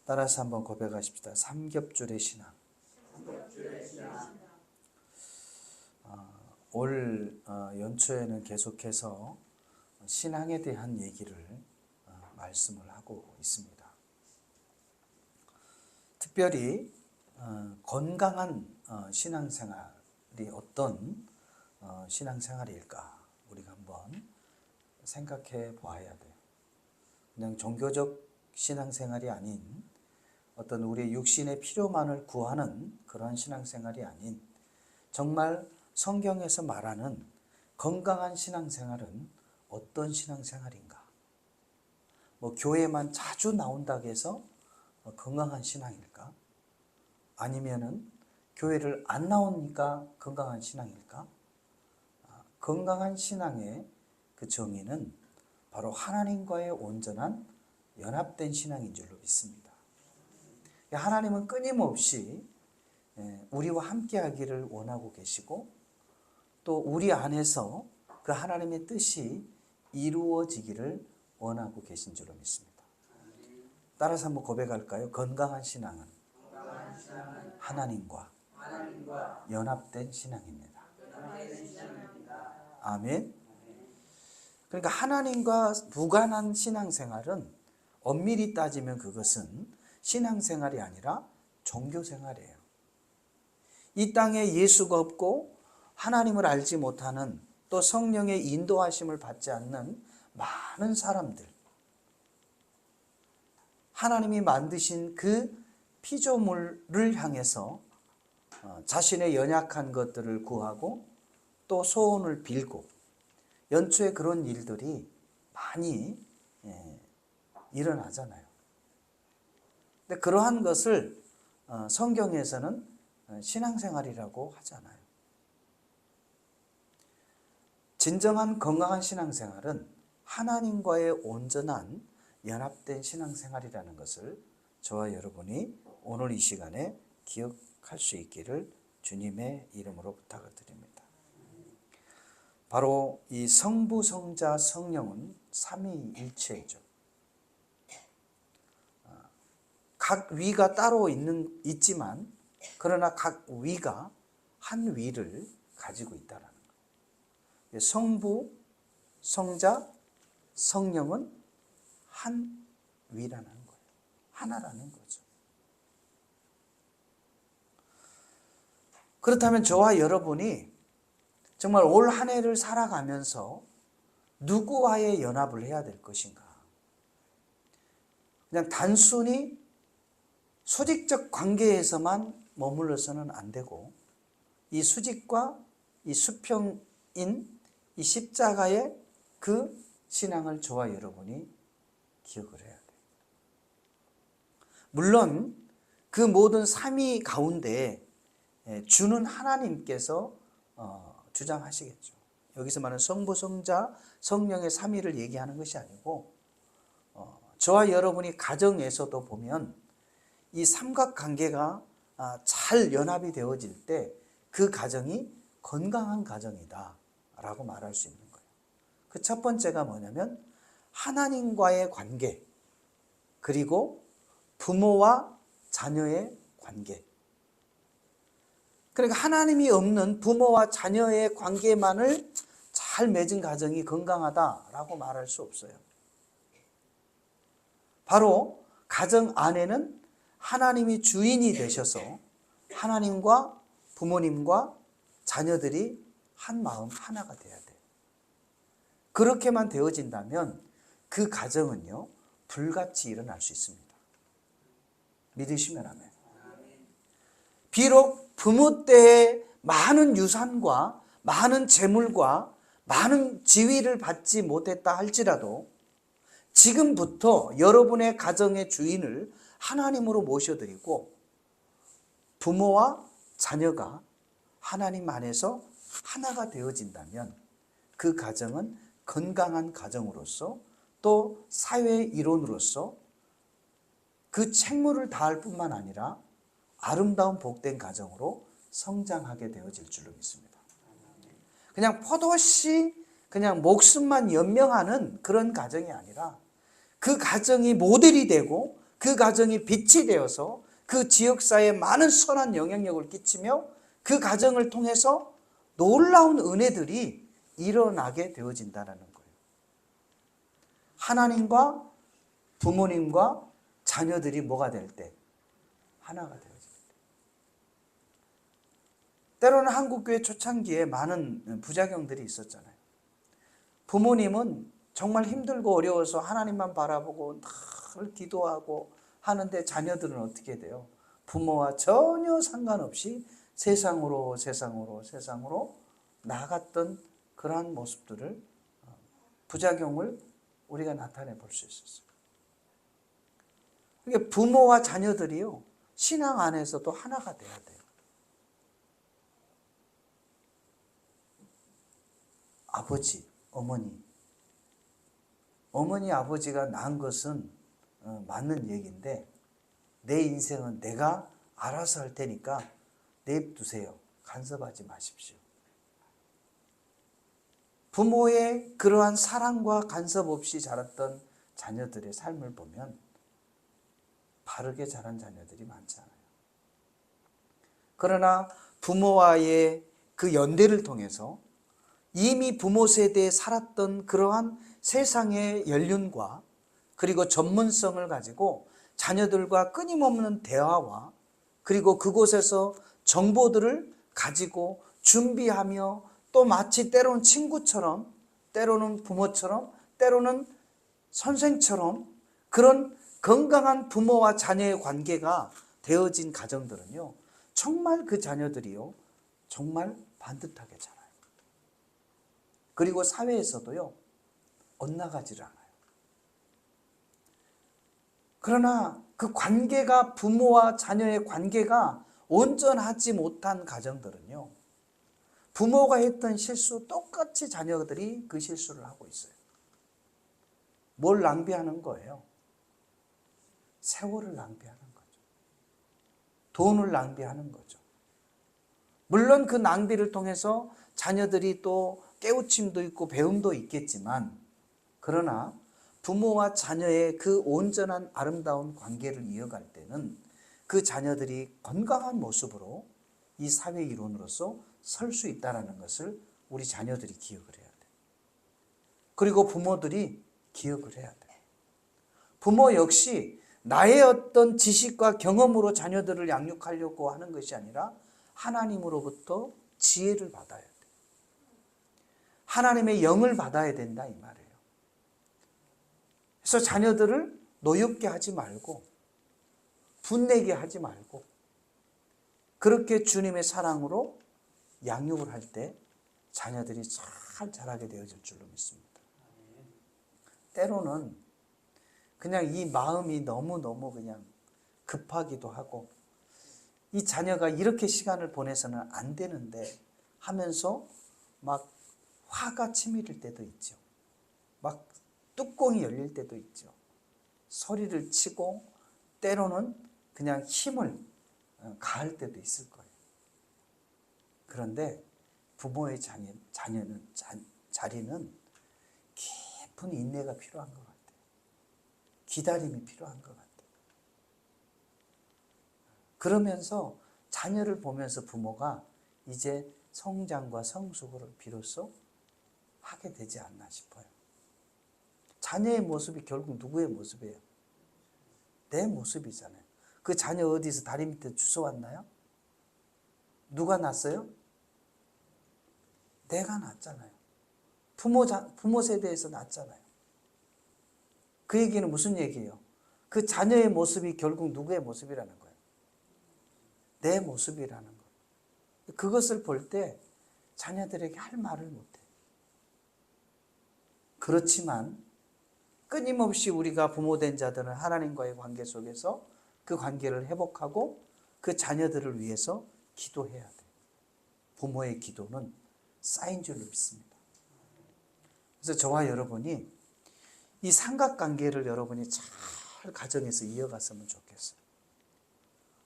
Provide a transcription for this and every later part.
따라서 한번 고백하십시다. 삼겹줄의 신앙. 올 연초에는 계속해서 신앙에 대한 얘기를 말씀을 하고 있습니다. 특별히 건강한 신앙생활이 어떤 신앙생활일까 우리가 한번 생각해 보아야 돼요. 그냥 종교적 신앙생활이 아닌 어떤 우리의 육신의 필요만을 구하는 그런 신앙생활이 아닌 정말 성경에서 말하는 건강한 신앙생활은 어떤 신앙생활인가? 교회만 자주 나온다고 해서 건강한 신앙일까? 아니면은 교회를 안 나오니까 건강한 신앙일까? 건강한 신앙의 그 정의는 바로 하나님과의 온전한 연합된 신앙인 줄로 믿습니다. 하나님은 끊임없이 우리와 함께 하기를 원하고 계시고 또 우리 안에서 그 하나님의 뜻이 이루어지기를 원하고 계신 줄로 믿습니다. 따라서 한번 고백할까요? 건강한 신앙은 하나님과 연합된 신앙입니다. 아멘. 그러니까 하나님과 무관한 신앙생활은 엄밀히 따지면 그것은 신앙생활이 아니라 종교생활이에요. 이 땅에 예수가 없고 하나님을 알지 못하는 또 성령의 인도하심을 받지 않는 많은 사람들, 하나님이 만드신 그 피조물을 향해서 자신의 연약한 것들을 구하고 또 소원을 빌고 연초에 그런 일들이 많이 일어나잖아요. 근데 그러한 것을 성경에서는 신앙생활이라고 하잖아요. 진정한 건강한 신앙생활은 하나님과의 온전한 연합된 신앙생활이라는 것을 저와 여러분이 오늘 이 시간에 기억할 수 있기를 주님의 이름으로 부탁을 드립니다. 바로 이 성부, 성자, 성령은 삼위일체이죠. 각 위가 따로 있지만 그러나 각 위가 한 위를 가지고 있다는 거예요. 성부, 성자, 성령은 한 위라는 거예요. 하나라는 거죠. 그렇다면 저와 여러분이 정말 올 한 해를 살아가면서 누구와의 연합을 해야 될 것인가? 그냥 단순히 수직적 관계에서만 머물러서는 안 되고 이 수직과 이 수평인 이 십자가의 그 신앙을 저와 여러분이 기억을 해야 돼요. 물론 그 모든 삼위 가운데 주는 하나님께서 주장하시겠죠. 여기서 말하는 성부, 성자, 성령의 삼위를 얘기하는 것이 아니고 저와 여러분이 가정에서도 보면 이 삼각관계가 잘 연합이 되어질 때 그 가정이 건강한 가정이다 라고 말할 수 있는 거예요. 그 첫 번째가 뭐냐면 하나님과의 관계, 그리고 부모와 자녀의 관계. 그러니까 하나님이 없는 부모와 자녀의 관계만을 잘 맺은 가정이 건강하다라고 말할 수 없어요. 바로 가정 안에는 하나님이 주인이 되셔서 하나님과 부모님과 자녀들이 한 마음 하나가 돼야 돼요. 그렇게만 되어진다면 그 가정은요 불같이 일어날 수 있습니다. 믿으시면 아멘. 비록 부모 때의 많은 유산과 많은 재물과 많은 지위를 받지 못했다 할지라도 지금부터 여러분의 가정의 주인을 하나님으로 모셔드리고 부모와 자녀가 하나님 안에서 하나가 되어진다면 그 가정은 건강한 가정으로서 또 사회의 일원으로서 그 책무를 다할 뿐만 아니라 아름다운 복된 가정으로 성장하게 되어질 줄로 믿습니다. 그냥 포도씨 그냥 목숨만 연명하는 그런 가정이 아니라 그 가정이 모델이 되고 그 가정이 빛이 되어서 그 지역사회에 많은 선한 영향력을 끼치며 그 가정을 통해서 놀라운 은혜들이 일어나게 되어진다는 거예요. 하나님과 부모님과 자녀들이 뭐가 될 때? 하나가 되어집니다. 때로는 한국교회 초창기에 많은 부작용들이 있었잖아요. 부모님은 정말 힘들고 어려워서 하나님만 바라보고 늘 기도하고 하는데 자녀들은 어떻게 돼요? 부모와 전혀 상관없이 세상으로 나갔던 그러한 모습들을, 부작용을 우리가 나타내 볼 수 있었어요. 그러니까 부모와 자녀들이요, 신앙 안에서도 하나가 돼야 돼요. 아버지, 어머니, 아버지가 낳은 것은 맞는 얘기인데 내 인생은 내가 알아서 할 테니까 내두세요. 간섭하지 마십시오. 부모의 그러한 사랑과 간섭 없이 자랐던 자녀들의 삶을 보면 바르게 자란 자녀들이 많잖아요. 그러나 부모와의 그 연대를 통해서 이미 부모 세대에 살았던 그러한 세상의 연륜과 그리고 전문성을 가지고 자녀들과 끊임없는 대화와 그리고 그곳에서 정보들을 가지고 준비하며 또 마치 때로는 친구처럼, 때로는 부모처럼, 때로는 선생처럼 그런 건강한 부모와 자녀의 관계가 되어진 가정들은요, 정말 그 자녀들이요, 정말 반듯하게 자라요. 그리고 사회에서도요, 엇나가지를 않아요. 그러나 그 관계가, 부모와 자녀의 관계가 온전하지 못한 가정들은요, 부모가 했던 실수 똑같이 자녀들이 그 실수를 하고 있어요. 뭘 낭비하는 거예요? 세월을 낭비하는 거죠. 돈을 낭비하는 거죠. 물론 그 낭비를 통해서 자녀들이 또 깨우침도 있고 배움도 있겠지만, 그러나 부모와 자녀의 그 온전한 아름다운 관계를 이어갈 때는 그 자녀들이 건강한 모습으로 이 사회 일원으로서 설 수 있다는 것을 우리 자녀들이 기억을 해야 돼요. 그리고 부모들이 기억을 해야 돼요. 부모 역시 나의 어떤 지식과 경험으로 자녀들을 양육하려고 하는 것이 아니라 하나님으로부터 지혜를 받아야 돼요. 하나님의 영을 받아야 된다 이 말이에요. 그래서 자녀들을 노엽게 하지 말고 분내게 하지 말고 그렇게 주님의 사랑으로 양육을 할 때 자녀들이 잘 자라게 되어질 줄로 믿습니다. 때로는 그냥 이 마음이 너무너무 그냥 급하기도 하고 이 자녀가 이렇게 시간을 보내서는 안 되는데 하면서 막 화가 치밀을 때도 있죠. 막 뚜껑이 열릴 때도 있죠. 소리를 치고 때로는 그냥 힘을 가할 때도 있을 거예요. 그런데 부모의 자리는 깊은 인내가 필요한 것 같아요. 기다림이 필요한 것 같아요. 그러면서 자녀를 보면서 부모가 이제 성장과 성숙을 비로소 하게 되지 않나 싶어요. 자녀의 모습이 결국 누구의 모습이에요? 내 모습이잖아요. 그 자녀 어디서 다리 밑에 주워왔나요? 누가 낳았어요? 내가 낳았잖아요. 부모 세대에서 낳았잖아요. 그 얘기는 무슨 얘기예요? 그 자녀의 모습이 결국 누구의 모습이라는 거예요? 내 모습이라는 거예요. 그것을 볼 때 자녀들에게 할 말을 못해. 그렇지만 끊임없이 우리가 부모된 자들은 하나님과의 관계 속에서 그 관계를 회복하고 그 자녀들을 위해서 기도해야 돼. 부모의 기도는 쌓인 줄로 믿습니다. 그래서 저와 여러분이 이 삼각관계를 여러분이 잘 가정에서 이어갔으면 좋겠어요.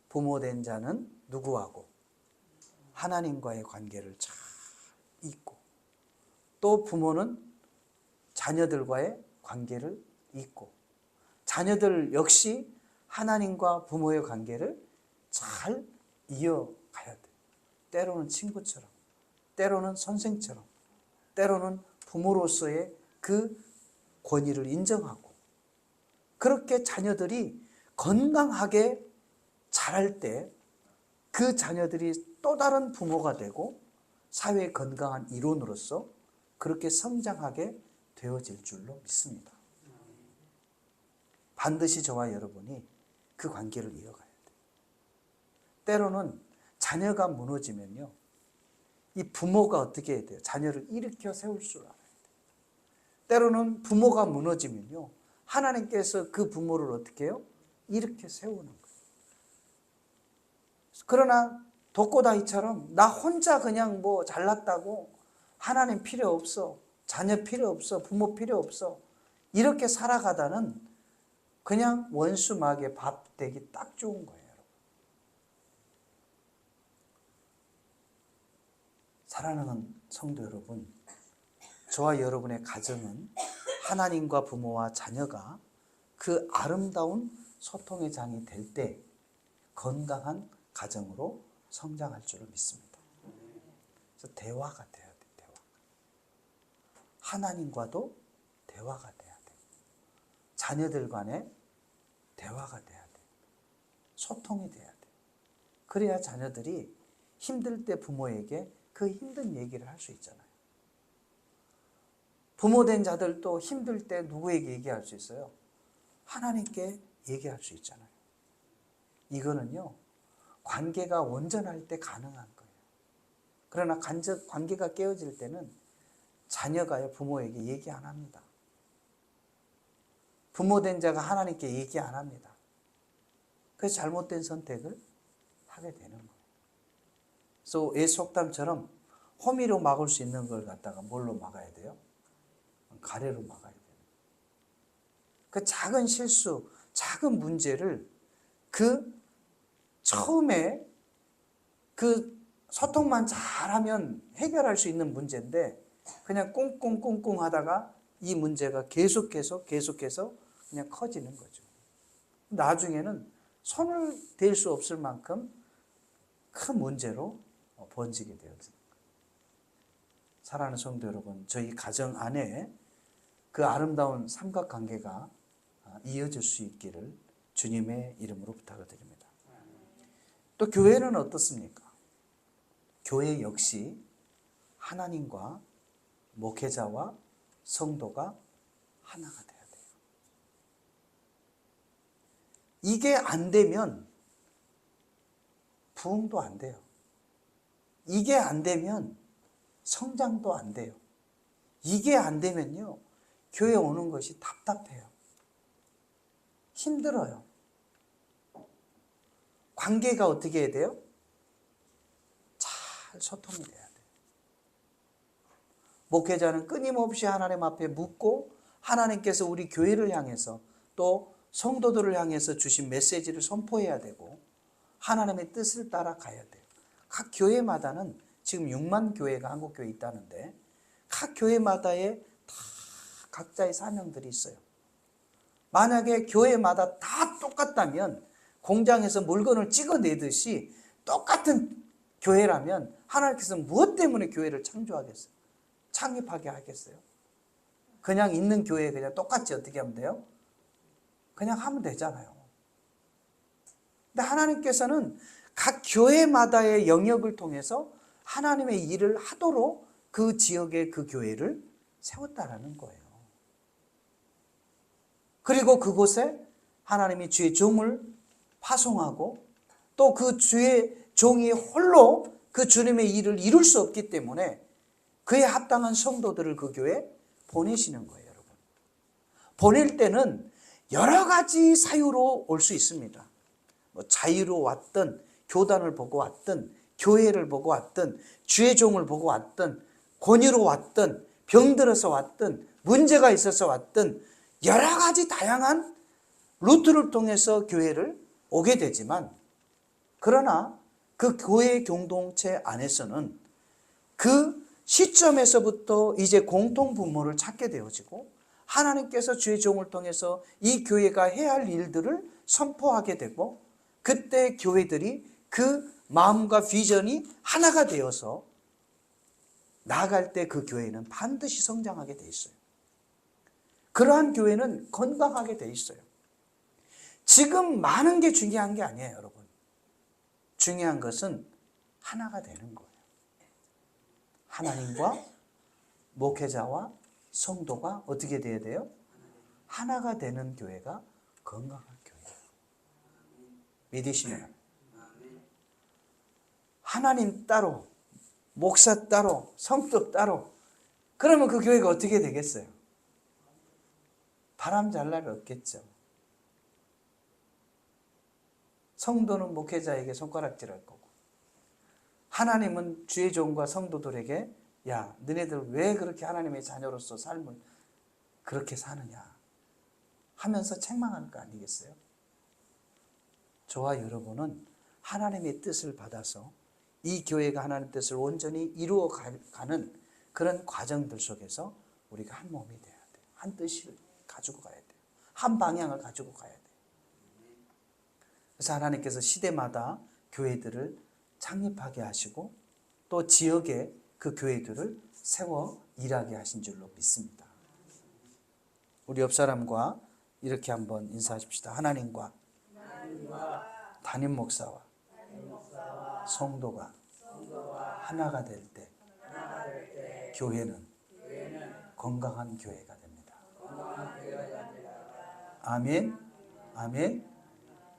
부모된 자는 누구하고? 하나님과의 관계를 잘 잇고 또 부모는 자녀들과의 관계를 잇고 자녀들 역시 하나님과 부모의 관계를 잘 이어가야 돼. 때로는 친구처럼, 때로는 선생처럼, 때로는 부모로서의 그 권위를 인정하고, 그렇게 자녀들이 건강하게 자랄 때 그 자녀들이 또 다른 부모가 되고 사회의 건강한 일원으로서 그렇게 성장하게 되어질 줄로 믿습니다. 반드시 저와 여러분이 그 관계를 이어가야 돼요. 때로는 자녀가 무너지면요, 이 부모가 어떻게 해야 돼요? 자녀를 일으켜 세울 줄 알아야 돼요. 때로는 부모가 무너지면요, 하나님께서 그 부모를 어떻게 해요? 일으켜 세우는 거예요. 그러나 독고다이처럼 나 혼자 그냥 뭐 잘났다고 하나님 필요 없어, 자녀 필요 없어, 부모 필요 없어, 이렇게 살아가다는 그냥 원수막에 밥 되기 딱 좋은 거예요. 여러분. 사랑하는 성도 여러분, 저와 여러분의 가정은 하나님과 부모와 자녀가 그 아름다운 소통의 장이 될 때 건강한 가정으로 성장할 줄을 믿습니다. 그래서 대화가 돼야 돼. 대화. 하나님과도 대화가 돼야 돼. 자녀들 간에 대화가 돼야 돼. 소통이 돼야 돼. 그래야 자녀들이 힘들 때 부모에게 그 힘든 얘기를 할 수 있잖아요. 부모 된 자들도 힘들 때 누구에게 얘기할 수 있어요? 하나님께 얘기할 수 있잖아요. 이거는요, 관계가 온전할 때 가능한 거예요. 그러나 관계가 깨어질 때는 자녀가요, 부모에게 얘기 안 합니다. 부모 된 자가 하나님께 얘기 안 합니다. 그래서 잘못된 선택을 하게 되는 거예요. 그래서 애속담처럼 호미로 막을 수 있는 걸 갖다가 뭘로 막아야 돼요? 가래로 막아야 돼요. 그 작은 실수, 작은 문제를 그 처음에 그 소통만 잘하면 해결할 수 있는 문제인데 그냥 꽁꽁꽁꽁 하다가 이 문제가 계속해서 그냥 커지는 거죠. 나중에는 손을 댈 수 없을 만큼 큰 문제로 번지게 되었습니다. 사랑하는 성도 여러분, 저희 가정 안에 그 아름다운 삼각관계가 이어질 수 있기를 주님의 이름으로 부탁을 드립니다. 또 교회는 어떻습니까? 교회 역시 하나님과 목회자와 성도가 하나가 돼야 돼요. 이게 안 되면 부흥도 안 돼요. 이게 안 되면 성장도 안 돼요. 이게 안 되면요, 교회 오는 것이 답답해요. 힘들어요. 관계가 어떻게 해야 돼요? 잘 소통이 돼야 돼요. 목회자는 끊임없이 하나님 앞에 묻고 하나님께서 우리 교회를 향해서 또 성도들을 향해서 주신 메시지를 선포해야 되고 하나님의 뜻을 따라가야 돼요. 각 교회마다는 지금 6만 교회가 한국교회에 있다는데 각 교회마다의 다 각자의 사명들이 있어요. 만약에 교회마다 다 똑같다면 공장에서 물건을 찍어내듯이 똑같은 교회라면 하나님께서 무엇 때문에 교회를 창조하겠어요? 창립하게 하겠어요? 그냥 있는 교회에 그냥 똑같이 어떻게 하면 돼요? 그냥 하면 되잖아요. 근데 하나님께서는 각 교회마다의 영역을 통해서 하나님의 일을 하도록 그 지역의 그 교회를 세웠다라는 거예요. 그리고 그곳에 하나님이 주의 종을 파송하고 또 그 주의 종이 홀로 그 주님의 일을 이룰 수 없기 때문에 그에 합당한 성도들을 그 교회에 보내시는 거예요, 여러분. 보낼 때는 여러 가지 사유로 올 수 있습니다. 뭐 자유로 왔든, 교단을 보고 왔든, 교회를 보고 왔든, 주의 종을 보고 왔든, 권유로 왔든, 병들어서 왔든, 문제가 있어서 왔든 여러 가지 다양한 루트를 통해서 교회를 오게 되지만 그러나 그 교회 공동체 안에서는 그 시점에서부터 이제 공통 분모를 찾게 되어지고 하나님께서 주의 종을 통해서 이 교회가 해야 할 일들을 선포하게 되고 그때 교회들이 그 마음과 비전이 하나가 되어서 나아갈 때 그 교회는 반드시 성장하게 돼 있어요. 그러한 교회는 건강하게 돼 있어요. 지금 많은 게 중요한 게 아니에요, 여러분. 중요한 것은 하나가 되는 거예요. 하나님과 목회자와 성도가 어떻게 돼야 돼요? 하나가 되는 교회가 건강한 교회예요. 믿으시면 하나님 따로, 목사 따로, 성도 따로, 그러면 그 교회가 어떻게 되겠어요? 바람 잘 날 없겠죠. 성도는 목회자에게 손가락질할 거고, 하나님은 주의 종과 성도들에게 야, 너네들 왜 그렇게 하나님의 자녀로서 삶을 그렇게 사느냐 하면서 책망할 거 아니겠어요? 저와 여러분은 하나님의 뜻을 받아서 이 교회가 하나님의 뜻을 온전히 이루어가는 그런 과정들 속에서 우리가 한 몸이 돼야 돼요. 한 뜻을 가지고 가야 돼요. 한 방향을 가지고 가야 돼요. 그래서 하나님께서 시대마다 교회들을 창립하게 하시고 또 지역에 그 교회들을 세워 일하게 하신 줄로 믿습니다. 우리 옆 사람과 이렇게 한번 인사하십시다. 하나님과 담임 목사와 성도가 하나가 될 때 교회는 건강한 교회가 됩니다. 아멘. 아멘.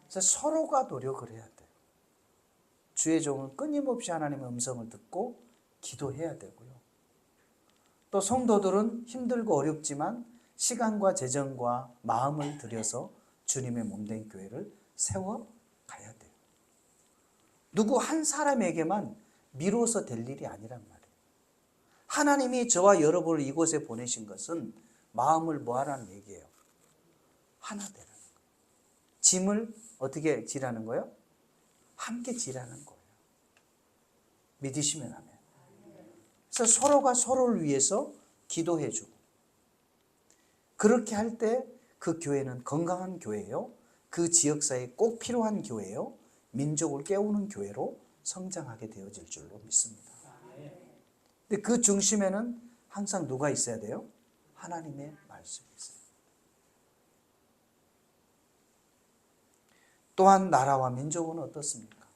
그래서 서로가 노력을 해야 돼요. 주의 종은 끊임없이 하나님의 음성을 듣고 기도해야 되고요. 또 성도들은 힘들고 어렵지만 시간과 재정과 마음을 들여서 주님의 몸된 교회를 세워 가야 돼요. 누구 한 사람에게만 미뤄서 될 일이 아니란 말이에요. 하나님이 저와 여러분을 이곳에 보내신 것은 마음을 뭐하라는 얘기예요? 하나 되라는 거예요. 짐을 어떻게 지라는 거예요? 함께 지라는 거예요. 믿으시면 하면. 그래서 서로가 서로를 위해서 기도해주고, 그렇게 할 때 그 교회는 건강한 교회예요. 그 지역사회에 꼭 필요한 교회예요. 민족을 깨우는 교회로 성장하게 되어질 줄로 믿습니다. 근데 그 중심에는 항상 누가 있어야 돼요? 하나님의 말씀이 있어요. 또한 나라와 민족은 어떻습니까?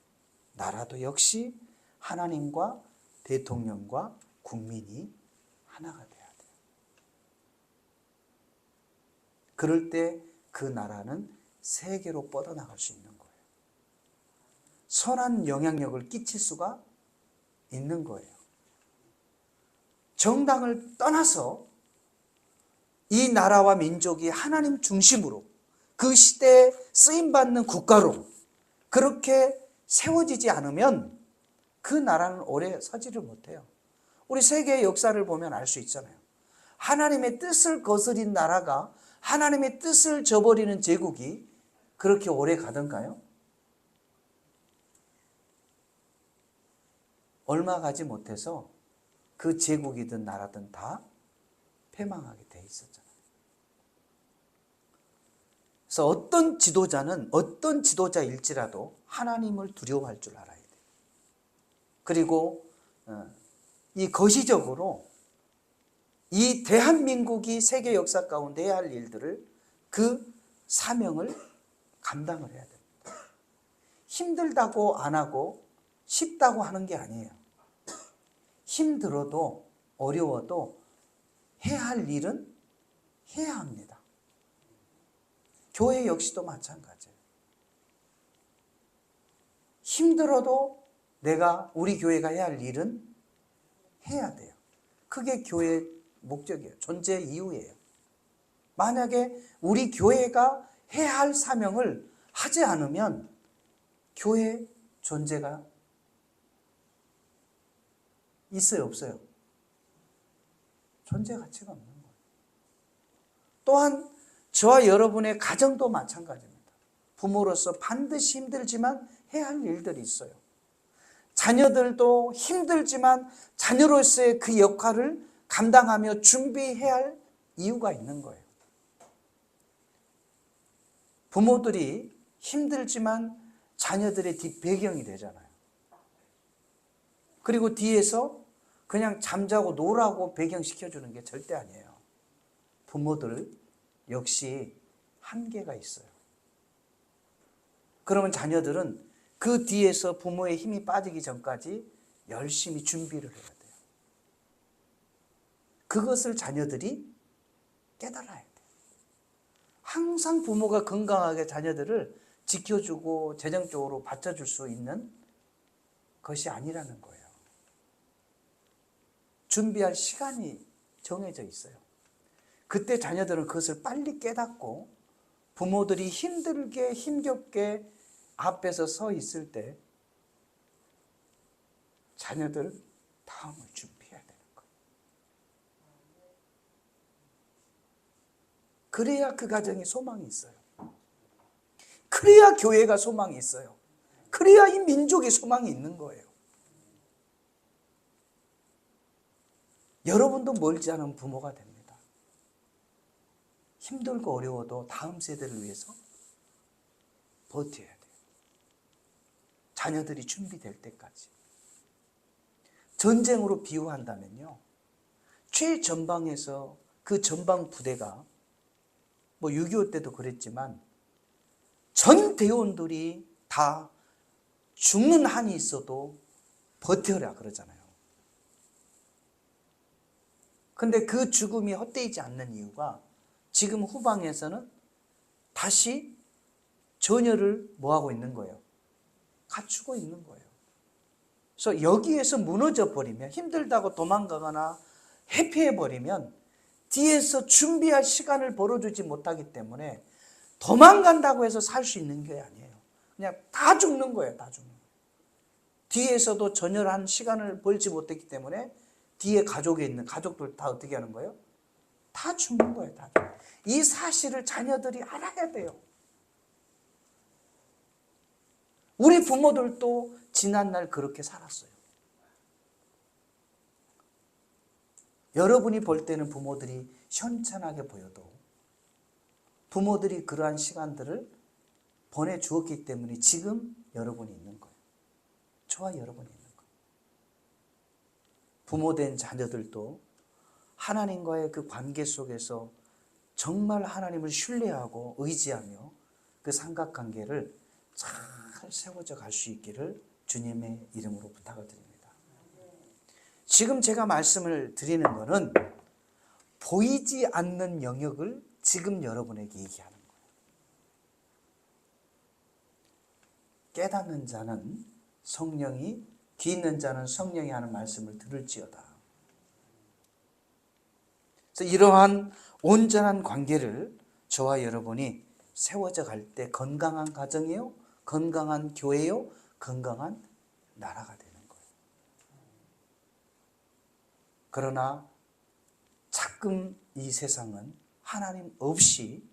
나라도 역시 하나님과 대통령과 국민이 하나가 돼야 돼요. 그럴 때 그 나라는 세계로 뻗어나갈 수 있는 거예요. 선한 영향력을 끼칠 수가 있는 거예요. 정당을 떠나서 이 나라와 민족이 하나님 중심으로 그 시대에 쓰임받는 국가로 그렇게 세워지지 않으면 그 나라는 오래 서지를 못해요. 우리 세계의 역사를 보면 알 수 있잖아요. 하나님의 뜻을 거스린 나라가 하나님의 뜻을 저버리는 제국이 그렇게 오래 가던가요? 얼마 가지 못해서 그 제국이든 나라든 다 패망하게 돼 있었잖아요. 그래서 어떤 지도자는 어떤 지도자일지라도 하나님을 두려워할 줄 알아야 돼요. 그리고 이 거시적으로 이 대한민국이 세계 역사 가운데 해야 할 일들을 그 사명을 감당을 해야 됩니다. 힘들다고 안 하고 쉽다고 하는 게 아니에요. 힘들어도 어려워도 해야 할 일은 해야 합니다. 교회 역시도 마찬가지예요. 힘들어도 우리 교회가 해야 할 일은 해야 돼요. 그게 교회의 목적이에요. 존재 이유예요. 만약에 우리 교회가 해야 할 사명을 하지 않으면 교회 존재가 있어요, 없어요? 존재 가치가 없는 거예요. 또한 저와 여러분의 가정도 마찬가지입니다. 부모로서 반드시 힘들지만 해야 할 일들이 있어요. 자녀들도 힘들지만 자녀로서의 그 역할을 감당하며 준비해야 할 이유가 있는 거예요. 부모들이 힘들지만 자녀들의 뒷배경이 되잖아요. 그리고 뒤에서 그냥 잠자고 놀라고 배경시켜주는 게 절대 아니에요. 부모들 역시 한계가 있어요. 그러면 자녀들은 그 뒤에서 부모의 힘이 빠지기 전까지 열심히 준비를 해야 돼요. 그것을 자녀들이 깨달아야 돼요. 항상 부모가 건강하게 자녀들을 지켜주고 재정적으로 받쳐줄 수 있는 것이 아니라는 거예요. 준비할 시간이 정해져 있어요. 그때 자녀들은 그것을 빨리 깨닫고 부모들이 힘들게 힘겹게 앞에서 서 있을 때 자녀들 다음을 준비해야 되는 거예요. 그래야 그 가정에 소망이 있어요. 그래야 교회가 소망이 있어요. 그래야 이 민족에 소망이 있는 거예요. 여러분도 멀지 않은 부모가 됩니다. 힘들고 어려워도 다음 세대를 위해서 버텨야 돼요. 자녀들이 준비될 때까지. 전쟁으로 비유한다면요, 최전방에서 그 전방 부대가 6.25 때도 그랬지만 전 대원들이 다 죽는 한이 있어도 버텨라 그러잖아요. 근데 그 죽음이 헛되지 않는 이유가 지금 후방에서는 다시 전열을 뭐하고 있는 거예요? 갖추고 있는 거예요. 그래서 여기에서 무너져 버리면, 힘들다고 도망가거나 회피해 버리면 뒤에서 준비할 시간을 벌어주지 못하기 때문에 도망간다고 해서 살 수 있는 게 아니에요. 그냥 다 죽는 거예요. 다 죽는 거예요. 뒤에서도 전열한 시간을 벌지 못했기 때문에 뒤에 가족에 있는 가족들 다 어떻게 하는 거예요? 다 죽는 거예요. 다. 이 사실을 자녀들이 알아야 돼요. 우리 부모들도 지난날 그렇게 살았어요. 여러분이 볼 때는 부모들이 현찬하게 보여도 부모들이 그러한 시간들을 보내주었기 때문에 지금 여러분이 있는 거예요. 저와 여러분이 있는 거예요. 부모된 자녀들도 하나님과의 그 관계 속에서 정말 하나님을 신뢰하고 의지하며 그 삼각관계를 잘 세워져 갈 수 있기를 주님의 이름으로 부탁을 드립니다. 지금 제가 말씀을 드리는 것은 보이지 않는 영역을 지금 여러분에게 얘기하는 거예요. 깨닫는 자는 성령이, 귀 있는 자는 성령이 하는 말씀을 들을지어다. 그래서 이러한 온전한 관계를 저와 여러분이 세워져 갈 때 건강한 가정이요, 건강한 교회요, 건강한 나라가 되는 거예요. 그러나 가끔 이 세상은 하나님 없이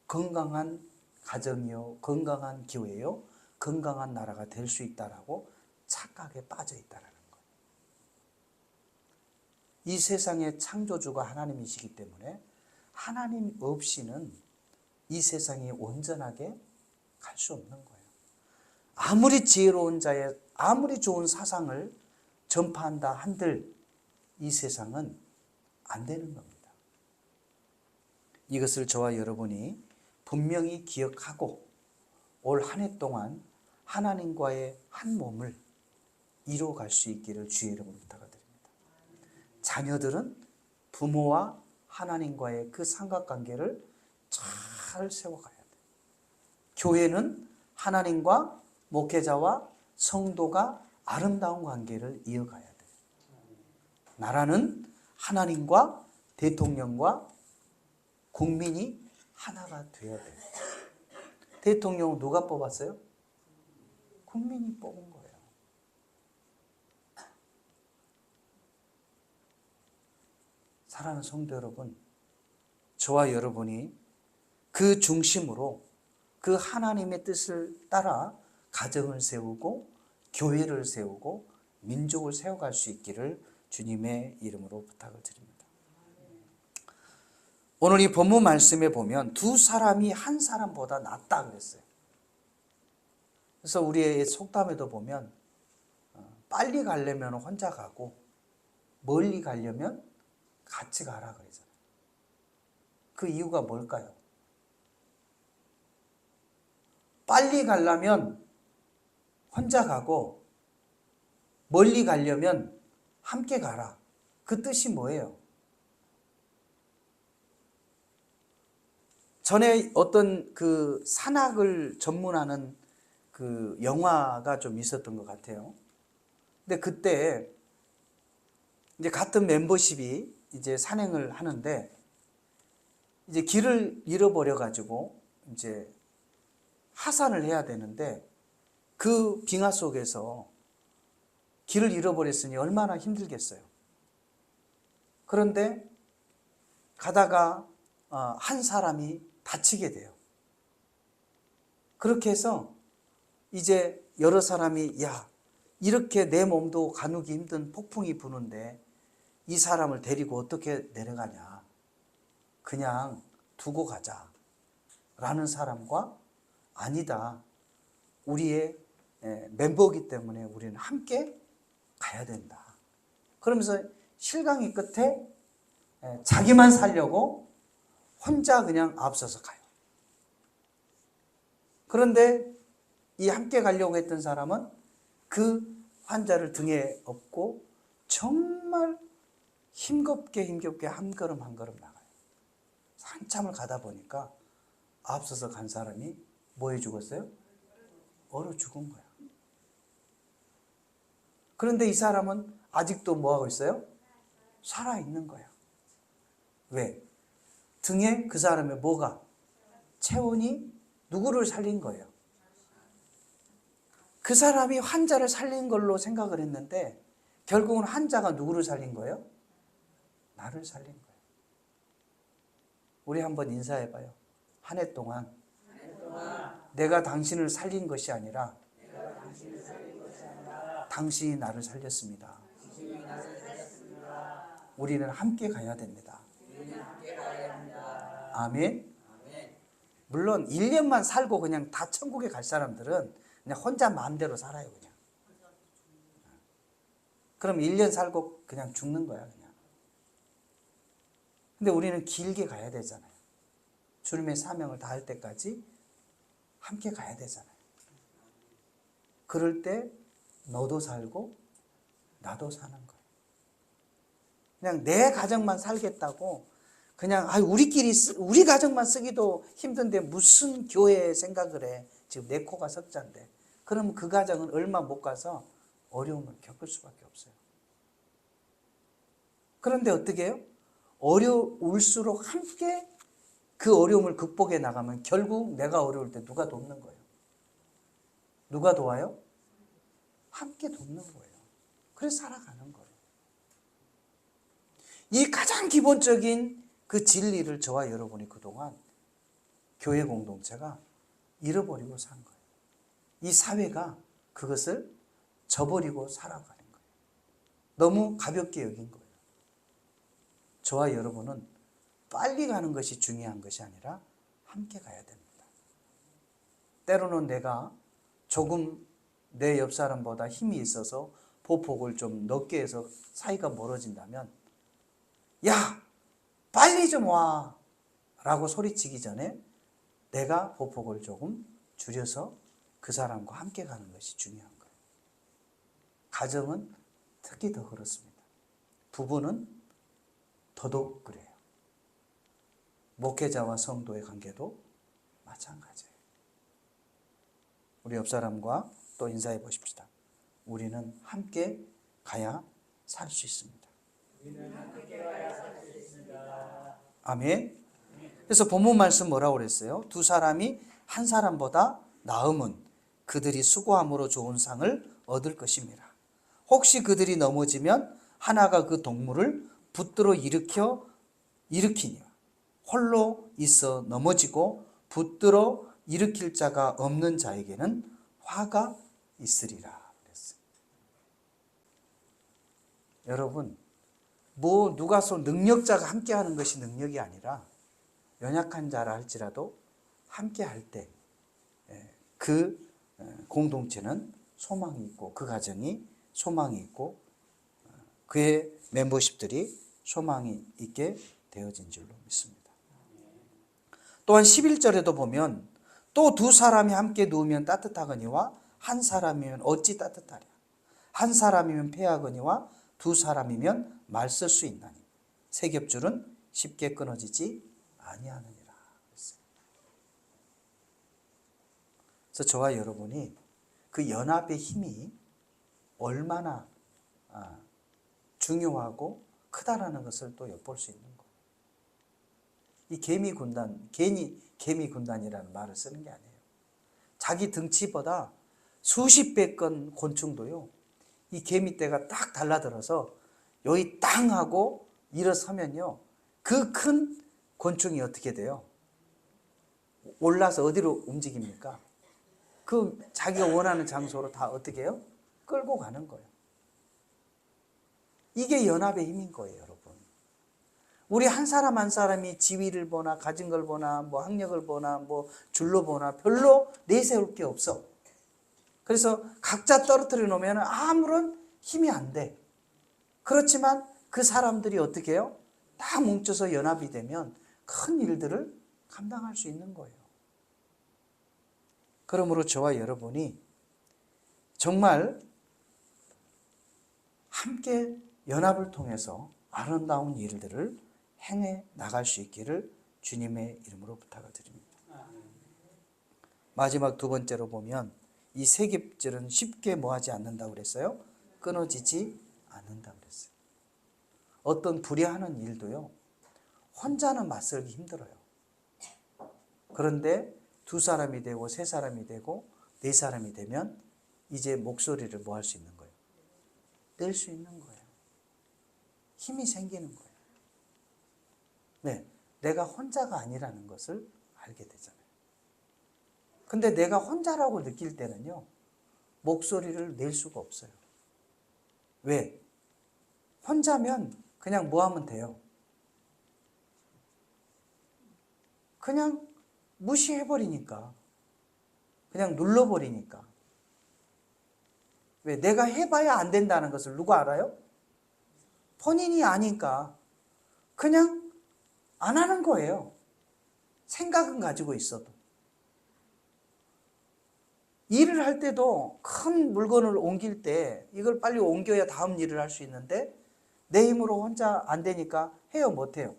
건강한 가정이요, 건강한 교회요, 건강한 나라가 될 수 있다라고 착각에 빠져 있다라는 거예요. 이 세상의 창조주가 하나님이시기 때문에 하나님 없이는 이 세상이 온전하게 갈 수 없는 거예요. 아무리 지혜로운 자의 아무리 좋은 사상을 전파한다 한들 이 세상은 안 되는 겁니다. 이것을 저와 여러분이 분명히 기억하고 올 한 해 동안 하나님과의 한 몸을 이루어갈 수 있기를 주의 이름으로 부탁드립니다. 자녀들은 부모와 하나님과의 그 삼각관계를 잘 세워가야 돼요. 교회는 하나님과 목회자와 성도가 아름다운 관계를 이어가야 돼요. 나라는 하나님과 대통령과 국민이 하나가 되어야 돼요. 대통령은 누가 뽑았어요? 국민이 뽑은 거예요. 사랑하는 성도 여러분, 저와 여러분이 그 중심으로 그 하나님의 뜻을 따라 가정을 세우고 교회를 세우고 민족을 세워갈 수 있기를 주님의 이름으로 부탁을 드립니다. 오늘 이 본문 말씀에 보면 두 사람이 한 사람보다 낫다 그랬어요. 그래서 우리의 속담에도 보면 빨리 가려면 혼자 가고 멀리 가려면 같이 가라 그러잖아요. 그 이유가 뭘까요? 빨리 가려면 혼자 가고 멀리 가려면 함께 가라. 그 뜻이 뭐예요? 전에 어떤 그 산악을 전문하는 그 영화가 좀 있었던 것 같아요. 근데 그때 이제 같은 멤버십이 이제 산행을 하는데 이제 길을 잃어버려 가지고 이제 하산을 해야 되는데 그 빙하 속에서 길을 잃어버렸으니 얼마나 힘들겠어요. 그런데 가다가 한 사람이 다치게 돼요. 그렇게 해서 이제 여러 사람이 야, 이렇게 내 몸도 가누기 힘든 폭풍이 부는데 이 사람을 데리고 어떻게 내려가냐. 그냥 두고 가자. 라는 사람과 아니다. 우리의 멤버이기 때문에 우리는 함께 가야 된다. 그러면서 실강이 끝에 자기만 살려고 혼자 그냥 앞서서 가요. 그런데 이 함께 가려고 했던 사람은 그 환자를 등에 업고 정말 힘겹게 한 걸음 한 걸음 나가요. 한참을 가다 보니까 앞서서 간 사람이 뭐 해 죽었어요? 얼어 죽은 거야. 그런데 이 사람은 아직도 뭐 하고 있어요? 살아 있는 거야. 왜? 등에 그 사람의 뭐가? 체온이 누구를 살린 거예요? 그 사람이 환자를 살린 걸로 생각을 했는데 결국은 환자가 누구를 살린 거예요? 나를 살린 거예요. 우리 한번 인사해봐요. 한 해 동안 내가 당신을 살린 것이 아니라 당신이 나를 살렸습니다. 우리는 함께 가야 됩니다. 아멘. 물론 1년만 살고 그냥 다 천국에 갈 사람들은 그냥 혼자 마음대로 살아요. 그냥. 그럼 1년 살고 그냥 죽는 거야. 그냥. 근데 우리는 길게 가야 되잖아요. 주님의 사명을 다할 때까지 함께 가야 되잖아요. 그럴 때 너도 살고 나도 사는 거예요. 그냥 내 가정만 살겠다고 그냥 우리끼리 우리 가정만 쓰기도 힘든데 무슨 교회 생각을 해. 지금 내 코가 석자인데. 그러면 그 가정은 얼마 못 가서 어려움을 겪을 수밖에 없어요. 그런데 어떻게 해요? 어려울수록 함께 그 어려움을 극복해 나가면 결국 내가 어려울 때 누가 돕는 거예요? 누가 도와요? 함께 돕는 거예요. 그래서 살아가는 거예요. 이 가장 기본적인 그 진리를 저와 여러분이 그동안 교회 공동체가 잃어버리고 산 거예요. 이 사회가 그것을 저버리고 살아가는 거예요. 너무 가볍게 여긴 거예요. 저와 여러분은 빨리 가는 것이 중요한 것이 아니라 함께 가야 됩니다. 때로는 내가 조금 내 옆 사람보다 힘이 있어서 보폭을 좀 넓게 해서 사이가 멀어진다면 야! 빨리 좀 와! 라고 소리치기 전에 내가 보폭을 조금 줄여서 그 사람과 함께 가는 것이 중요한 거예요. 가정은 특히 더 그렇습니다. 부부는 더더욱 그래요. 목회자와 성도의 관계도 마찬가지예요. 우리 옆 사람과 또 인사해 보십시다. 우리는 함께 가야 살 수 있습니다. 아멘. 그래서 본문 말씀 뭐라고 그랬어요? 두 사람이 한 사람보다 나음은 그들이 수고함으로 좋은 상을 얻을 것입니다. 혹시 그들이 넘어지면 하나가 그 동물을 붙들어 일으키니와 홀로 있어 넘어지고 붙들어 일으킬 자가 없는 자에게는 화가 있으리라 그랬어요. 여러분, 누가 능력자가 함께하는 것이 능력이 아니라 연약한 자라 할지라도 함께할 때 그 공동체는 소망이 있고 그 가정이 소망이 있고 그의 멤버십들이 소망이 있게 되어진 줄로 믿습니다. 또한 11절에도 보면 또 두 사람이 함께 누우면 따뜻하거니와 한 사람이면 어찌 따뜻하랴. 한 사람이면 패하거니와 두 사람이면 말 쓸 수 있나니 세 겹줄은 쉽게 끊어지지 아니하느니라. 그래서 저와 여러분이 그 연합의 힘이 얼마나 중요하고 크다라는 것을 또 엿볼 수 있는 거예요. 이 개미 군단, 괜히 개미 군단이라는 말을 쓰는 게 아니에요. 자기 등치보다 수십 배건 곤충도요, 이 개미떼가 딱 달라들어서 여기 땅 하고 일어서면요, 그 큰 곤충이 어떻게 돼요? 올라서 어디로 움직입니까? 그 자기가 원하는 장소로 다 어떻게 해요? 끌고 가는 거예요. 이게 연합의 힘인 거예요, 여러분. 우리 한 사람 한 사람이 지위를 보나 가진 걸 보나 뭐 학력을 보나 뭐 줄로 보나 별로 내세울 게 없어. 그래서 각자 떨어뜨려 놓으면 아무런 힘이 안 돼. 그렇지만 그 사람들이 어떻게 해요? 딱 뭉쳐서 연합이 되면 큰 일들을 감당할 수 있는 거예요. 그러므로 저와 여러분이 정말 함께 연합을 통해서 아름다운 일들을 행해 나갈 수 있기를 주님의 이름으로 부탁을 드립니다. 마지막 두 번째로 보면 이 세 겹줄은 쉽게 뭐하지 않는다고 그랬어요? 끊어지지 않는다고 그랬어요. 어떤 불의하는 일도요, 혼자는 맞설기 힘들어요. 그런데 두 사람이 되고 세 사람이 되고 네 사람이 되면 이제 목소리를 뭐 할 수 있는 거예요? 낼 수 있는 거예요. 힘이 생기는 거예요. 네, 내가 혼자가 아니라는 것을 알게 되잖아요. 근데 내가 혼자라고 느낄 때는요, 목소리를 낼 수가 없어요. 왜? 혼자면 그냥 뭐 하면 돼요? 그냥 무시해버리니까. 그냥 눌러버리니까. 왜? 내가 해봐야 안 된다는 것을 누가 알아요? 본인이 아니까 그냥 안 하는 거예요. 생각은 가지고 있어도. 일을 할 때도 큰 물건을 옮길 때 이걸 빨리 옮겨야 다음 일을 할 수 있는데 내 힘으로 혼자 안 되니까 해요, 못해요?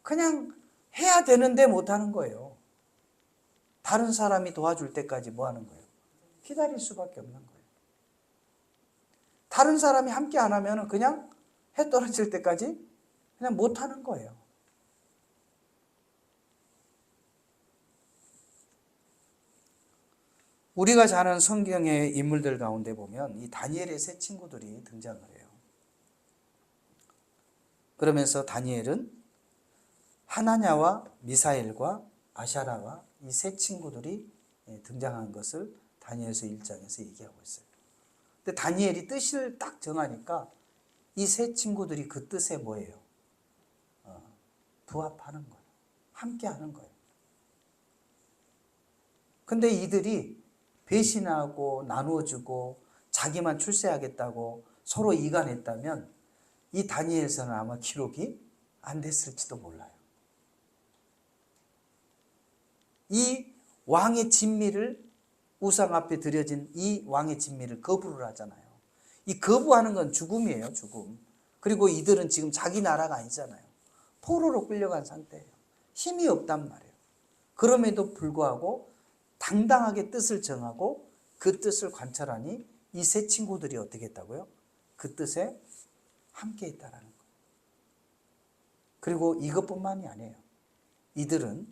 그냥 해야 되는데 못하는 거예요. 다른 사람이 도와줄 때까지 뭐 하는 거예요? 기다릴 수밖에 없는 거예요. 다른 사람이 함께 안 하면 그냥 해 떨어질 때까지 그냥 못하는 거예요. 우리가 잘 아는 성경의 인물들 가운데 보면 이 다니엘의 세 친구들이 등장을 해요. 그러면서 다니엘은 하나냐와 미사엘과 아샤라와 이 세 친구들이 등장한 것을 다니엘서 1장에서 얘기하고 있어요. 근데 다니엘이 뜻을 딱 정하니까 이 세 친구들이 그 뜻에 뭐예요? 부합하는 거예요. 함께 하는 거예요. 근데 이들이 배신하고 나누어주고 자기만 출세하겠다고 서로 이간했다면 이 다니엘서는 아마 기록이 안 됐을지도 몰라요. 이 왕의 진미를 우상 앞에 드려진 이 왕의 진미를 거부를 하잖아요. 이 거부하는 건 죽음이에요, 죽음. 그리고 이들은 지금 자기 나라가 아니잖아요. 포로로 끌려간 상태예요. 힘이 없단 말이에요. 그럼에도 불구하고 당당하게 뜻을 정하고 그 뜻을 관철하니 이 세 친구들이 어떻게 했다고요? 그 뜻에 함께 했다라는 거예요. 그리고 이것뿐만이 아니에요. 이들은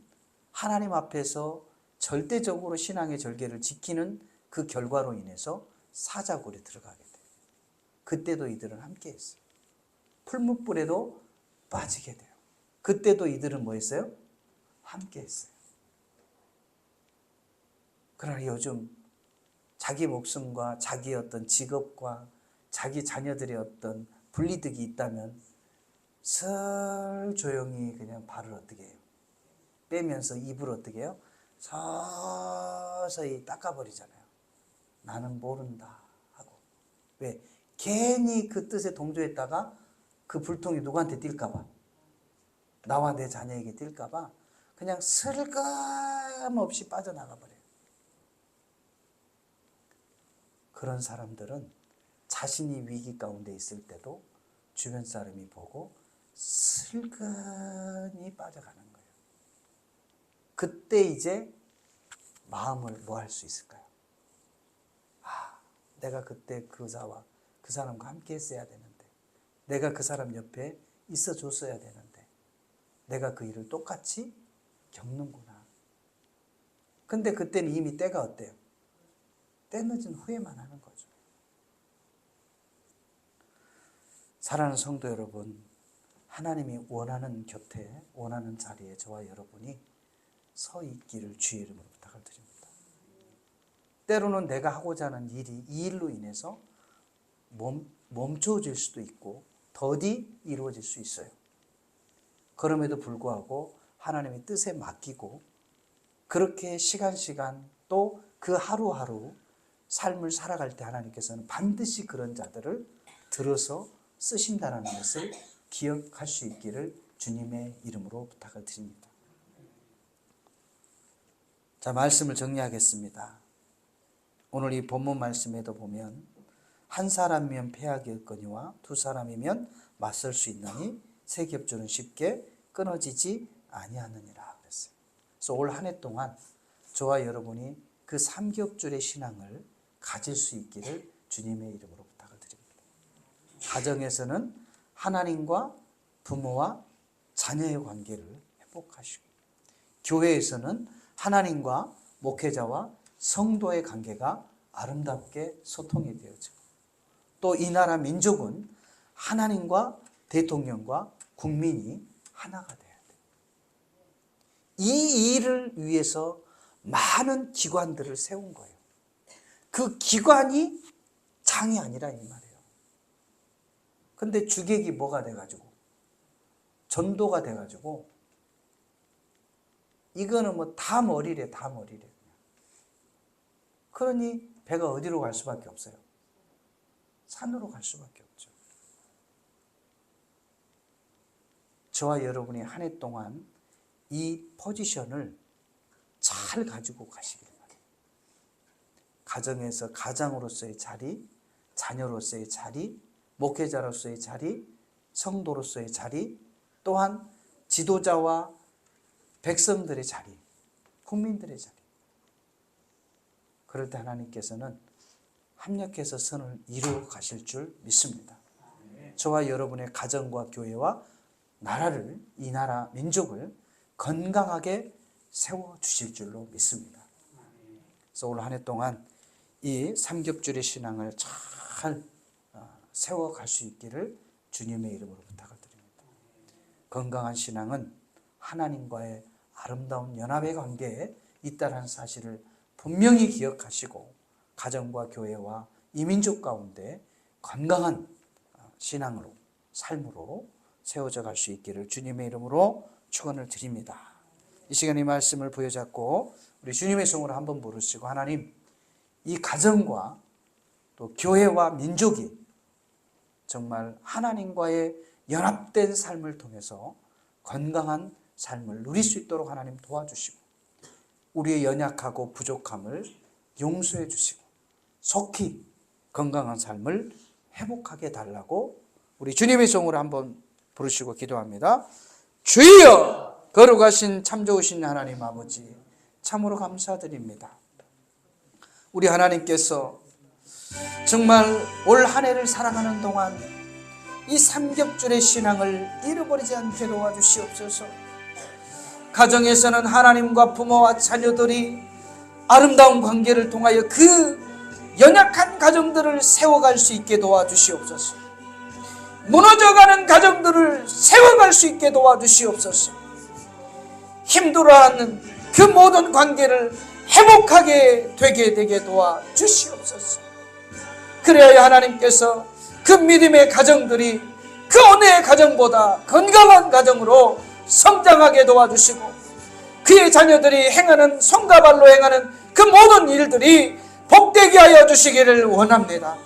하나님 앞에서 절대적으로 신앙의 절개를 지키는 그 결과로 인해서 사자굴에 들어가게 돼요. 그때도 이들은 함께 했어요. 풀무불에도 빠지게 돼요. 그때도 이들은 뭐 했어요? 함께 했어요. 그러나 요즘 자기 목숨과 자기 어떤 직업과 자기 자녀들의 어떤 분리득이 있다면 슬 조용히 그냥 발을 어떻게 해요? 빼면서 입을 어떻게 해요? 서서히 닦아버리잖아요. 나는 모른다 하고. 왜? 괜히 그 뜻에 동조했다가 그 불통이 누구한테 뛸까봐, 나와 내 자녀에게 뛸까봐 그냥 슬금없이 빠져나가 버려요. 그런 사람들은 자신이 위기 가운데 있을 때도 주변 사람이 보고 슬근히 빠져가는 거예요. 그때 이제 마음을 뭐 할 수 있을까요? 내가 그때 그자와 그 사람과 함께 했어야 되는데, 내가 그 사람 옆에 있어 줬어야 되는데, 내가 그 일을 똑같이 겪는구나. 근데 그때는 이미 때가 어때요? 때 늦은 후회만 하는 거죠. 사랑하는 성도 여러분, 하나님이 원하는 곁에, 원하는 자리에 저와 여러분이 서 있기를 주의 이름으로 부탁을 드립니다. 때로는 내가 하고자 하는 일이 이 일로 인해서 멈춰질 수도 있고 더디 이루어질 수 있어요. 그럼에도 불구하고 하나님의 뜻에 맡기고 그렇게 시간 또 그 하루하루 삶을 살아갈 때 하나님께서는 반드시 그런 자들을 들어서 쓰신다는 것을 기억할 수 있기를 주님의 이름으로 부탁을 드립니다. 자, 말씀을 정리하겠습니다. 오늘 이 본문 말씀에도 보면 한 사람이면 패하겠거니와 두 사람이면 맞설 수 있나니 세 겹줄은 쉽게 끊어지지 아니하느니라 그랬어요. 그래서 올 한 해 동안 저와 여러분이 그 삼겹줄의 신앙을 가질 수 있기를 주님의 이름으로 부탁을 드립니다. 가정에서는 하나님과 부모와 자녀의 관계를 회복하시고, 교회에서는 하나님과 목회자와 성도의 관계가 아름답게 소통이 되어지고, 또 이 나라 민족은 하나님과 대통령과 국민이 하나가 돼야 돼요. 이 일을 위해서 많은 기관들을 세운 거예요. 그 기관이 장이 아니라 이 말이에요. 근데 주객이 뭐가 돼가지고, 전도가 돼가지고, 이거는 뭐 다 머리래, 다 머리래. 그러니 배가 어디로 갈 수밖에 없어요? 산으로 갈 수밖에 없죠. 저와 여러분이 한 해 동안 이 포지션을 잘 가지고 가시길 바랍니다. 가정에서 가장으로서의 자리, 자녀로서의 자리, 목회자로서의 자리, 성도로서의 자리, 또한 지도자와 백성들의 자리, 국민들의 자리. 그럴 때 하나님께서는 합력해서 선을 이루어 가실 줄 믿습니다. 저와 여러분의 가정과 교회와 나라를, 이 나라 민족을 건강하게 세워주실 줄로 믿습니다. 그래서 올 한 해 동안 이 삼겹줄의 신앙을 잘 세워갈 수 있기를 주님의 이름으로 부탁을 드립니다. 건강한 신앙은 하나님과의 아름다운 연합의 관계에 있다는 사실을 분명히 기억하시고 가정과 교회와 이민족 가운데 건강한 신앙으로, 삶으로 세워져 갈 수 있기를 주님의 이름으로 축원을 드립니다. 이 시간 이 말씀을 부여잡고 우리 주님의 성으로 한번 부르시고, 하나님, 이 가정과 또 교회와 민족이 정말 하나님과의 연합된 삶을 통해서 건강한 삶을 누릴 수 있도록 하나님 도와주시고, 우리의 연약하고 부족함을 용서해 주시고 속히 건강한 삶을 회복하게 달라고 우리 주님의 성으로 한번 부르시고 기도합니다. 주여! 거룩하신 참 좋으신 하나님 아버지, 참으로 감사드립니다. 우리 하나님께서 정말 올 한 해를 살아가는 동안 이 삼겹줄의 신앙을 잃어버리지 않게 도와주시옵소서. 가정에서는 하나님과 부모와 자녀들이 아름다운 관계를 통하여 그 연약한 가정들을 세워갈 수 있게 도와주시옵소서. 무너져가는 가정들을 세워갈 수 있게 도와주시옵소서. 힘들어하는 그 모든 관계를 회복하게 되게 도와주시옵소서. 그래야 하나님께서 그 믿음의 가정들이 그 어느 가정보다 건강한 가정으로 성장하게 도와주시고, 그의 자녀들이 행하는 손과 발로 행하는 그 모든 일들이 복되게 하여 주시기를 원합니다.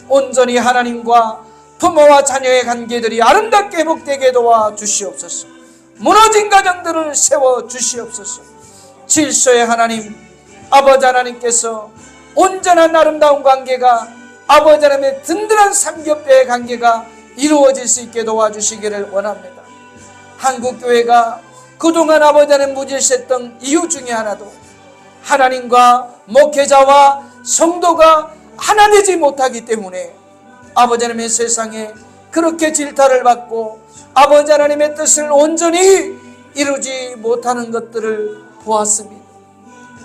온전히 하나님과 부모와 자녀의 관계들이 아름답게 회복되게 도와 주시옵소서. 무너진 가정들을 세워 주시옵소서. 질서의 하나님, 아버지 하나님께서 온전한 아름다운 관계가, 아버지 하나님의 든든한 삼겹뼈의 관계가 이루어질 수 있게 도와주시기를 원합니다. 한국교회가 그동안 아버지 하나님 무질서했던 이유 중에 하나도 하나님과 목회자와 성도가 하나 되지 못하기 때문에 아버지 하나님의 세상에 그렇게 질타를 받고 아버지 하나님의 뜻을 온전히 이루지 못하는 것들을 보았습니다.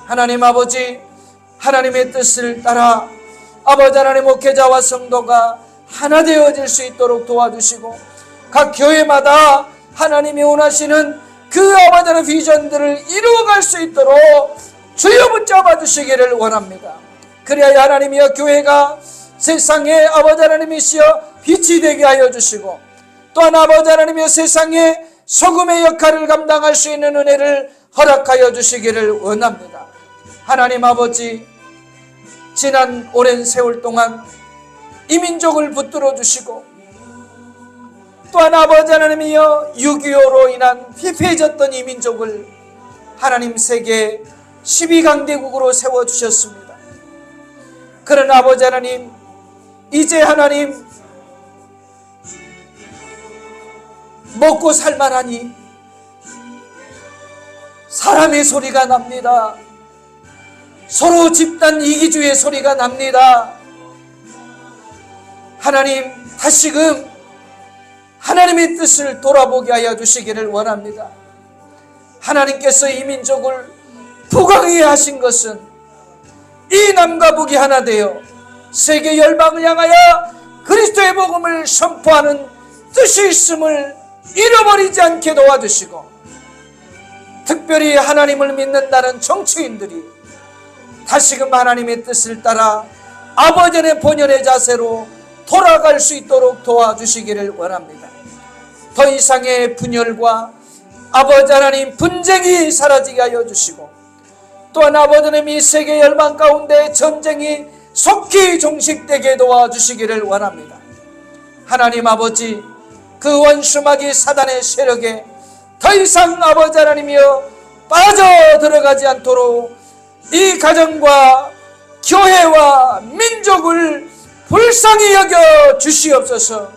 하나님 아버지, 하나님의 뜻을 따라 아버지 하나님 목회자와 성도가 하나 되어질 수 있도록 도와주시고 각 교회마다 하나님이 원하시는 그 아버지 하나님의 비전들을 이루어갈 수 있도록 주여 붙잡아 주시기를 원합니다. 그래야 하나님이여 교회가 세상에 아버지 하나님이시여 빛이 되게 하여 주시고 또한 아버지 하나님이여 세상에 소금의 역할을 감당할 수 있는 은혜를 허락하여 주시기를 원합니다. 하나님 아버지, 지난 오랜 세월 동안 이 민족을 붙들어 주시고 또한 아버지 하나님이여 6.25로 인한 피폐해졌던 이 민족을 하나님 세계 12강대국으로 세워주셨습니다. 그러나 아버지 하나님, 이제 하나님 먹고 살만하니 사람의 소리가 납니다. 서로 집단 이기주의 소리가 납니다. 하나님, 다시금 하나님의 뜻을 돌아보게 하여 주시기를 원합니다. 하나님께서 이 민족을 부강하게 하신 것은 이 남과 북이 하나 되어 세계 열방을 향하여 그리스도의 복음을 선포하는 뜻이 있음을 잃어버리지 않게 도와주시고 특별히 하나님을 믿는다는 정치인들이 다시금 하나님의 뜻을 따라 아버지의 본연의 자세로 돌아갈 수 있도록 도와주시기를 원합니다. 더 이상의 분열과 아버지 하나님 분쟁이 사라지게 하여 주시고 또한 아버지 하나님 이 세계 열방 가운데 전쟁이 속히 종식되게 도와주시기를 원합니다. 하나님 아버지, 그 원수마귀 사단의 세력에 더 이상 아버지 하나님이여 빠져 들어가지 않도록 이 가정과 교회와 민족을 불쌍히 여겨 주시옵소서.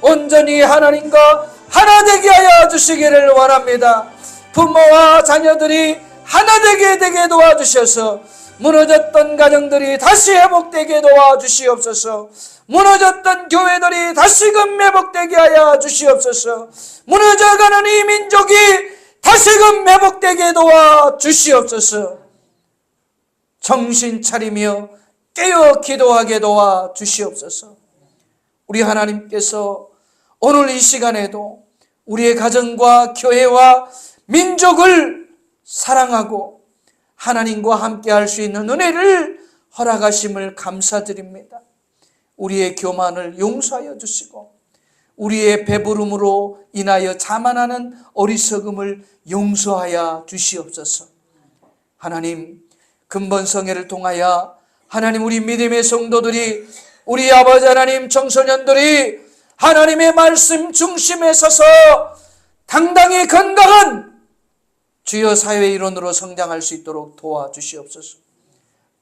온전히 하나님과 하나 되게 하여 주시기를 원합니다. 부모와 자녀들이 하나 되게 도와주셔서 무너졌던 가정들이 다시 회복되게 도와주시옵소서. 무너졌던 교회들이 다시금 회복되게 하여 주시옵소서. 무너져가는 이 민족이 다시금 회복되게 도와주시옵소서. 정신 차리며 깨어 기도하게 도와주시옵소서. 우리 하나님께서 오늘 이 시간에도 우리의 가정과 교회와 민족을 사랑하고 하나님과 함께 할 수 있는 은혜를 허락하심을 감사드립니다. 우리의 교만을 용서하여 주시고 우리의 배부름으로 인하여 자만하는 어리석음을 용서하여 주시옵소서. 하나님, 근본성회를 통하여 하나님 우리 믿음의 성도들이 우리 아버지 하나님 청소년들이 하나님의 말씀 중심에 서서 당당히 건강한 주여 사회의 일원으로 성장할 수 있도록 도와주시옵소서.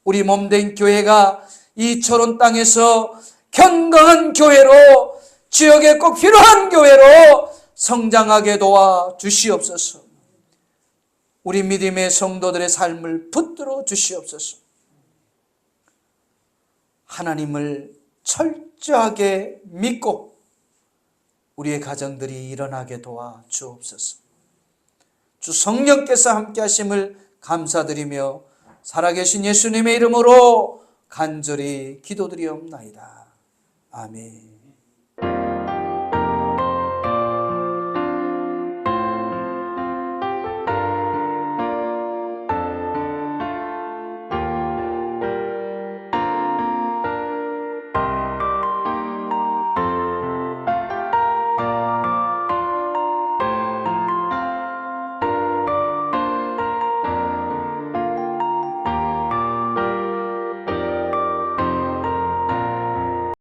우리 몸된 교회가 이 철원 땅에서 건강한 교회로 지역에 꼭 필요한 교회로 성장하게 도와주시옵소서. 우리 믿음의 성도들의 삶을 붙들어 주시옵소서. 하나님을 철저하게 믿고 우리의 가정들이 일어나게 도와주옵소서. 주 성령께서 함께 하심을 감사드리며 살아계신 예수님의 이름으로 간절히 기도드리옵나이다. 아멘.